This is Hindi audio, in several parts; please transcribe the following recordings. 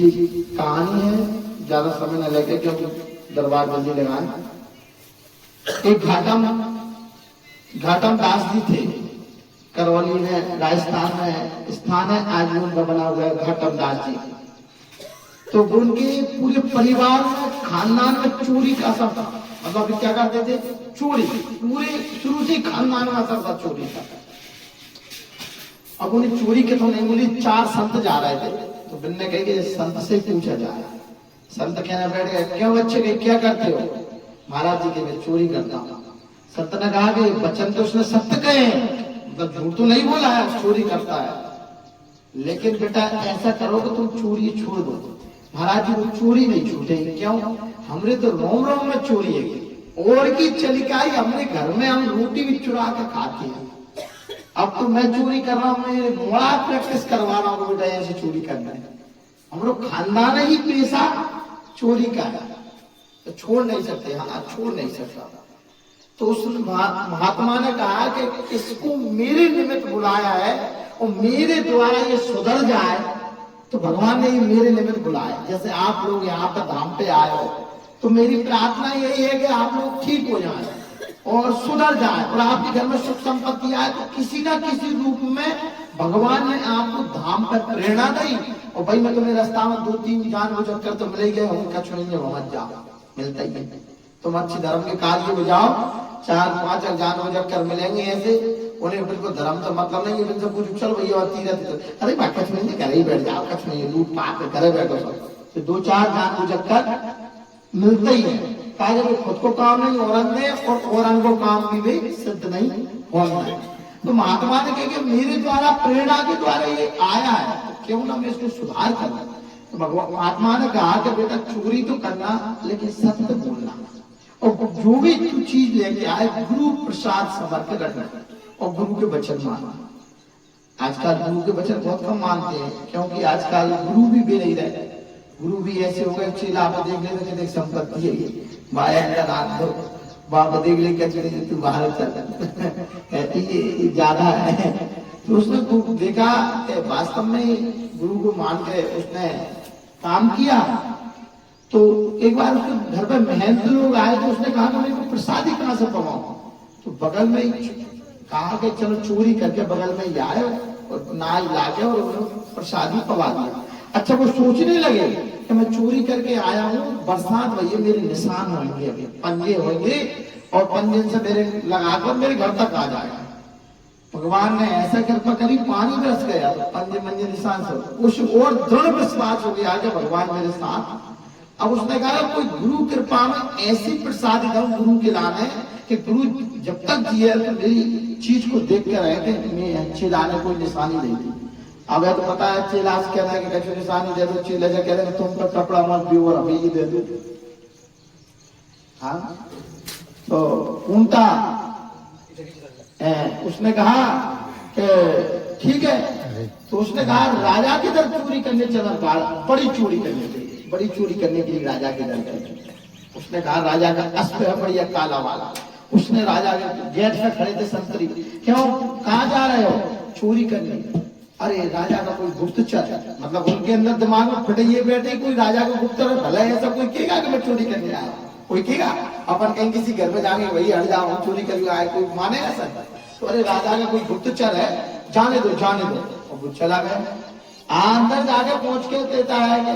पीछे कहानी है, ज्यादा समय न लगे क्योंकि दरबार जल्दी लगाए। एक घाटम दास जी थे, करौली में, राजस्थान में स्थान है, आज भी उनका बना हुआ है घाटम दास जी। तो उनके पूरे परिवार में, खानदान में चोरी का असर था। मतलब क्या करते थे? चोरी, पूरे शुरू से खानदान में असर था चोरी का। अब उन्हें चोरी के तो नहीं बोली, 4 संत जा रहे थे, तो बिन ने कही कि संत से पूछा जाए। संत कहने बैठ गए, क्यों बच्चे क्या करते हो? महाराज जी के मैं चोरी करता हूँ। संत ने कहा कि वचन तो उसने सत्य कहे, मतलब झूठ तो नहीं बोला है, चोरी करता है, लेकिन बेटा ऐसा करो कि तुम चोरी छोड़ दो। महाराज जी वो चोरी नहीं छूटेगी। क्यों? हमने तो रोम रोम में चोरी है, और की चलिकाई हमने घर में, हम रोटी भी चुरा के खाते हैं। अब तो मैं चोरी कर रहा हूं, मैं मोड़ा प्रैक्टिस करवा रहा हूं बेटा ऐसे चोरी करना है। हम लोग खानदान ही पेशा चोरी का है, तो छोड़ नहीं सकते। हाँ, छोड़ नहीं सकता। तो उस महात्मा ने कहा कि इसको मेरे निमित्त बुलाया है और मेरे द्वारा ये सुधर जाए, तो भगवान ने ये मेरे निमित्त बुलाया। जैसे आप लोग यहाँ पे धाम पे आए हो, तो मेरी प्रार्थना यही है कि आप लोग ठीक हो जाए और सुधर जाए, और आपके घर में सुख संपत्ति आए। तो किसी ना किसी रूप में भगवान ने आपको धाम पर प्रेरणा दी। और भाई मैं तुम्हें रास्ता में 2-3 जानबूझ कर तो मिले गए, उनका छुएंगे मत जाओ, मिलता ही है। तुम अच्छी धर्म के कार्य में जाओ, 4-5 जानबूझ कर मिलेंगे ऐसे, उन्हें बिल्कुल धर्म से मतलब नहीं है। उनसे पूछो चल भैया तीरथ, अरे भाई कछ नहीं, घर ही बैठ जाओ, कछ नहीं, लूट पाट करे बैठो सब। तो 2-4 जानबूझ कर मिलते ही है। कहा जब खुद को काम नहीं औरंग ने, और औरंग को काम भी सिद्ध नहीं होना है। तो महात्मा ने कहा कि मेरे द्वारा, प्रेरणा के द्वारा ये आया है, तो क्यों ना मैं इसको सुधार करना। तो भगवान महात्मा ने कहा कि बेटा चोरी तो करना, लेकिन सत्य बोलना, और जो भी तू चीज लेके आए गुरु प्रसाद संभाल के रखना, और गुरु के वचन मानना। आजकल गुरु के वचन बहुत कम मानते हैं, क्योंकि आजकल गुरु भी नहीं रहे। गुरु भी ऐसे हो गए, चीला आप देख लेते कि देख संपत्ति है ये, माया का रात दो बाबा देख ले क्या चले तू बाहर चल ये ज्यादा है। तो उसने देखा वास्तव में गुरु को मान के उसने काम किया। तो एक बार उसके घर पर महंत लोग आए, तो उसने कहा कि मेरे को प्रसादी कहां से पवाऊं? तो बगल में कहा कि चलो चोरी करके बगल में ही आए और नाल लाके और प्रसादी पवा दिया। अच्छा वो सोचने लगे कि मैं चोरी करके आया हूँ, बरसात भैया मेरे निशान होंगे, अभी पंजे होंगे, और पंजे से मेरे लगाकर मेरे घर तक आ जाएगा। भगवान ने ऐसा कृपा करी, पानी बरस गया, तो पंजे मंजे निशान से कुछ और दृढ़ विश्वास हो गया कि भगवान मेरे साथ। अब उसने कहा कोई गुरु कृपा में ऐसी प्रसादी दो गुरु के लाने कि गुरु जब तक जिए तो मेरी चीज को देख कर रहे थे, मैं अच्छे लाने कोई निशानी नहीं दी। अब तो पता है चेला से कहना है कि कछु निशानी दे दो, चेला से कह रहे तुम पर कपड़ा मत भी और अभी दे दो। हाँ, तो उनका उसने कहा कि ठीक है। तो उसने कहा राजा के दर चोरी करने चला, बड़ी चोरी करने के लिए, बड़ी चोरी करने के लिए राजा के दर गए। उसने कहा राजा का अस्प है बढ़िया काला वाला। उसने राजा के गेट में खड़े थे संतरी, क्यों कहाँ जा रहे हो? चोरी करने। अरे राजा का कोई गुप्तचर है, मतलब उनके अंदर दिमाग में फटे ये बैठे कोई राजा का गुप्तचर भला ऐसा कोई कहेगा कि मैं चोरी करने आया? कोई कहेगा? अपन कहीं किसी घर में जाएंगे वही हट जाओ हम चोरी करके आए, कोई माने ऐसा? तो अरे राजा का कोई गुप्तचर है, जाने दो जाने दो। और वो चला गया। अंदर जाके पहुंच के देता है कि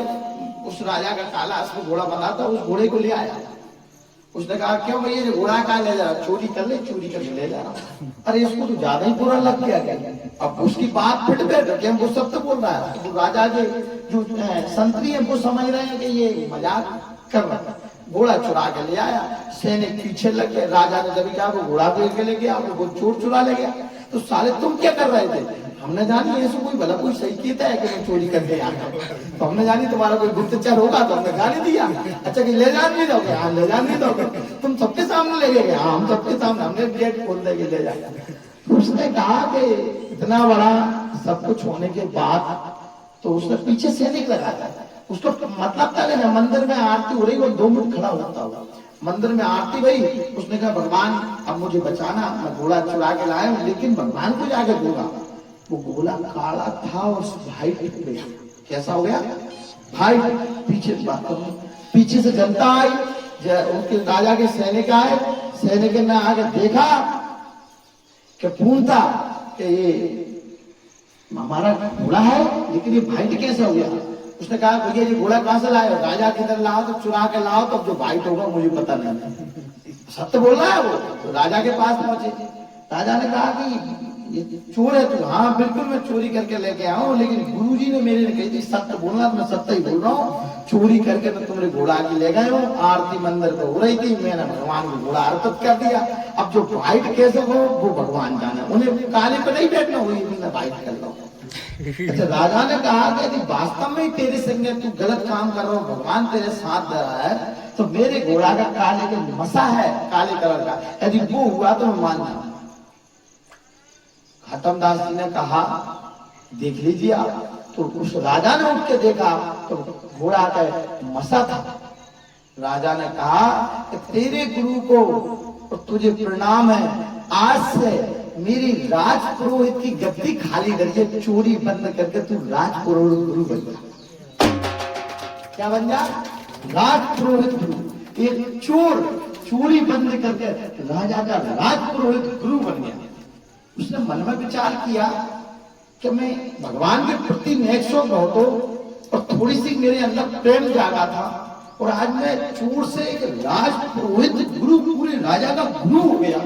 उस राजा का काला उसमें घोड़ा बना था, उस घोड़े को ले आया। उसने कहा क्यों भैया ये घोड़ा कहाँ ले जा रहा? चोरी कर ले, चोरी करके ले जा रहा। अरे इसको तो ज्यादा ही बुरा लग गया। अब उसकी बात फिट बैठ गई, वो सब तो बोल रहा है। तो राजा के जो संतरी है वो समझ रहे हैं कि ये मजाक कर रहा है। घोड़ा चुरा के ले आया, सैनिक पीछे लग गए। राजा ने जब कहा वो घोड़ा को ले गया, वो चोर चुरा ले गया। तो साले तुम क्या कर रहे थे? हमने जानी ऐसे कोई भला कोई सही कहता है कि मैं चोरी करके आया, तो हमने जानी तुम्हारा कोई गुप्तचर होगा, तो हमने गाली दिया। अच्छा कि ले जान नहीं दोगे? हाँ ले जान नहीं दोगे। तुम सबके सामने ले गए? हाँ हम सबके सामने, हमने गेट खोल देंगे ले जाएगा। उसने कहा कि इतना बड़ा सब कुछ होने के बाद तो उसने पीछे सैनिक लगाया। उसको मतलब था कि मंदिर में आरती हो रही, वो 2 मिनट खड़ा होता हुआ मंदिर में आरती गई। उसने कहा भगवान अब मुझे बचाना, मैं घोड़ा चुरा के लाया हूं, लेकिन भगवान को जाके दूंगा। वो घोड़ा काला था और वाइट हो गया। कैसा हो गया? भाई पीछे बात करो, पीछे से जनता आई, उसके राजा के सैनिक आए, सैनिक ने आगे देखा कि पूछता कि ये हमारा घोड़ा है, लेकिन ये वाइट कैसे हो गया? उसने कहा भैया ये घोड़ा कहां से लाए हो? राजा किधर लाओ तो चुरा के लाओ, तब जो वाइट होगा मुझे पता नहीं। सत्य बोल रहा है वो। तो राजा के पास पहुंचे, राजा ने कहा कि ये चोर है तू? हाँ बिल्कुल मैं चोरी करके लेके आया हूँ, लेकिन गुरुजी ने मेरे ने कही थी सत्य बोलना, तो मैं सत्य ही बोल रहा हूँ। चोरी करके तो तुम्हारे घोड़ा के ले गए हो, आरती मंदिर पे हो रही थी, मैंने भगवान को घोड़ा अर्पित कर दिया। अब जो वाइट कैसे हो वो भगवान जाने, उन्हें काले पे नहीं बैठना हुई, मैं वाइट कर लो। अच्छा, राजा ने कहा कि यदि वास्तव में तेरे संग तू गलत काम कर रहा हो, भगवान तेरे साथ दे रहा है, तो मेरे घोड़ा का काले के मसा है, काले कलर का, यदि वो हुआ तो मैं मान जाऊं। घाटमदास जी ने कहा देख लीजिए आप। तो उस राजा ने उठ के देखा तो घोड़ा का मसा था। राजा ने कहा कि तेरे गुरु को तुझे प्रणाम है, आज से मेरी राज पुरोहित की गद्दी खाली करिए, चोरी बंद करके तू राज पुरोहित गुरु बन जा। क्या बन जा? राज पुरोहित गुरु। एक चोर चोरी बंद करके राजा का राज पुरोहित गुरु बन गया। उसने मन में विचार किया कि मैं भगवान के प्रति नेक्सो बहुत हो, और थोड़ी सी मेरे अंदर प्रेम जागा था, और आज मैं चोर से एक राज पुरोहित गुरु, पूरे राजा का गुरु हो गया,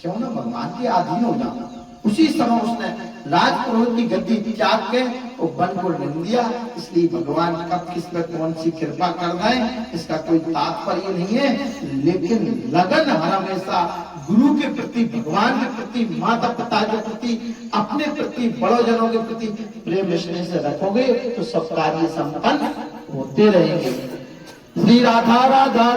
क्यों ना भगवान के अधीन हो जाना। उसी समय उसने राज पुरोहित की गद्दी त्याग के वो वन को ढूंढ दिया। इसलिए भगवान कब किस में कौन सी कृपा कर रहे इसका कोई तात्पर्य नहीं है, लेकिन लगन हमेशा गुरु के प्रति, भगवान के प्रति, माता पिता के प्रति, अपने प्रति, बड़ों जनों के प्रति प्रेम स्नेह से रखोगे तो सब कार्य संपन्न होते रहेंगे। श्री राधा राधा।